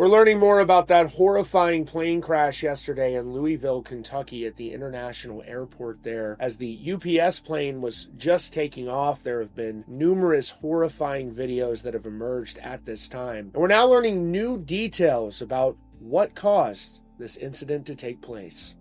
We're learning more about that horrifying plane crash yesterday in Louisville, Kentucky at the International Airport there. As the UPS plane was just taking off, there have been numerous horrifying videos that have emerged at this time. And we're now learning new details about what caused this incident to take place.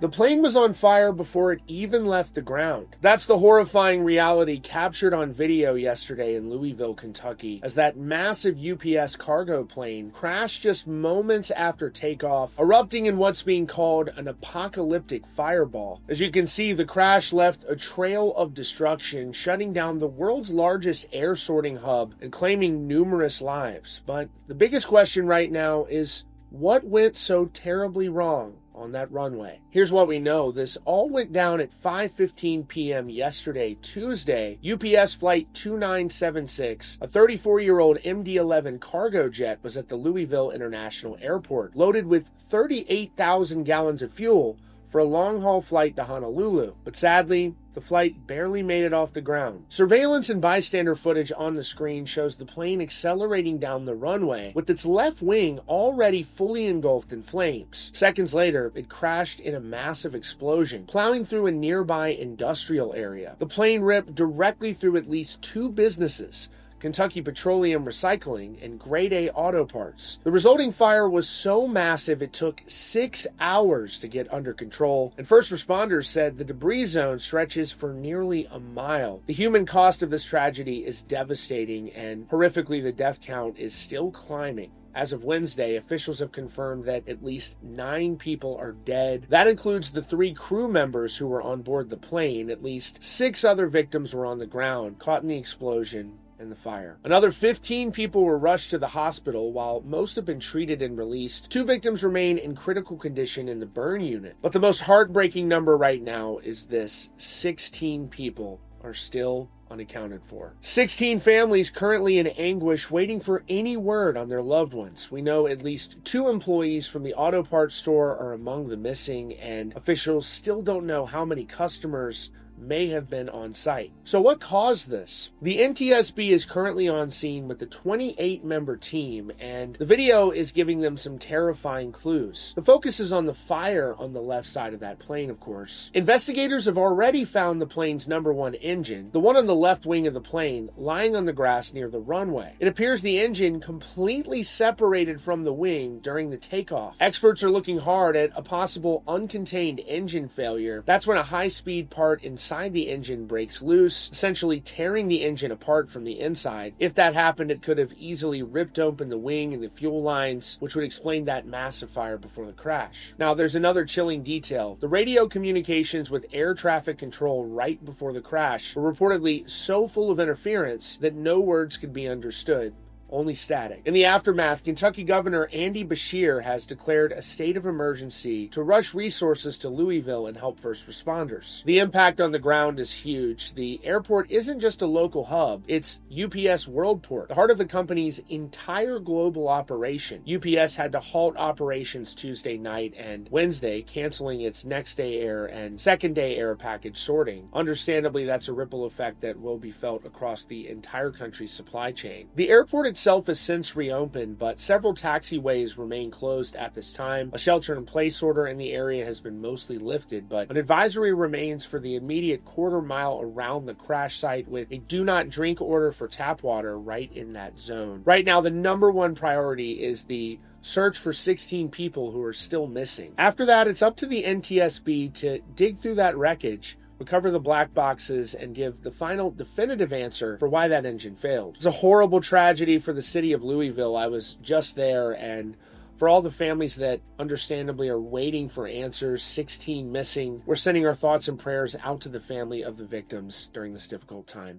The plane was on fire before it even left the ground. That's the horrifying reality captured on video yesterday in Louisville, Kentucky, as that massive UPS cargo plane crashed just moments after takeoff, erupting in what's being called an apocalyptic fireball. As you can see, the crash left a trail of destruction, shutting down the world's largest air sorting hub and claiming numerous lives. But the biggest question right now is, what went so terribly wrong on that runway? Here's what we know. This all went down at 5:15 p.m. yesterday, Tuesday. UPS Flight 2976, a 34-year-old MD-11 cargo jet, was at the Louisville International Airport, loaded with 38,000 gallons of fuel for a long-haul flight to Honolulu. But sadly, the flight barely made it off the ground. Surveillance and bystander footage on the screen shows the plane accelerating down the runway, with its left wing already fully engulfed in flames. Seconds later, it crashed in a massive explosion, plowing through a nearby industrial area. The plane ripped directly through at least two businesses, Kentucky Petroleum Recycling and Grade A Auto Parts. The resulting fire was so massive it took 6 hours to get under control, and first responders said the debris zone stretches for nearly a mile. The human cost of this tragedy is devastating, and horrifically the death count is still climbing. As of Wednesday, officials have confirmed that at least 9 people are dead. That includes the 3 crew members who were on board the plane. At least 6 other victims were on the ground, caught in the explosion and the fire. Another 15 people were rushed to the hospital, while most have been treated and released. 2 victims remain in critical condition in the burn unit. But the most heartbreaking number right now is this: 16 people are still unaccounted for. 16 families currently in anguish, waiting for any word on their loved ones. We know at least 2 employees from the auto parts store are among the missing, and officials still don't know how many customers may have been on site. So what caused this? The NTSB is currently on scene with a 28-member team, and the video is giving them some terrifying clues. The focus is on the fire on the left side of that plane, of course. Investigators have already found the plane's number 1 engine, the one on the left wing of the plane, lying on the grass near the runway. It appears the engine completely separated from the wing during the takeoff. Experts are looking hard at a possible uncontained engine failure. That's when a high-speed part inside the engine breaks loose, essentially tearing the engine apart from the inside. If that happened, it could have easily ripped open the wing and the fuel lines, which would explain that massive fire before the crash. Now, there's another chilling detail. The radio communications with air traffic control right before the crash were reportedly so full of interference that no words could be understood. Only static. In the aftermath, Kentucky Governor Andy Beshear has declared a state of emergency to rush resources to Louisville and help first responders. The impact on the ground is huge. The airport isn't just a local hub, it's UPS Worldport, the heart of the company's entire global operation. UPS had to halt operations Tuesday night and Wednesday, canceling its next day air and second day air package sorting. Understandably, that's a ripple effect that will be felt across the entire country's supply chain. The airport itself has since reopened, but several taxiways remain closed at this time. A shelter-in-place order in the area has been mostly lifted, but an advisory remains for the immediate quarter-mile around the crash site, with a do-not-drink order for tap water right in that zone. Right now, the number 1 priority is the search for 16 people who are still missing. After that, it's up to the NTSB to dig through that wreckage, recover the black boxes, and give the final definitive answer for why that engine failed. It's a horrible tragedy for the city of Louisville. I was just there, and for all the families that understandably are waiting for answers, 16 missing, we're sending our thoughts and prayers out to the family of the victims during this difficult time.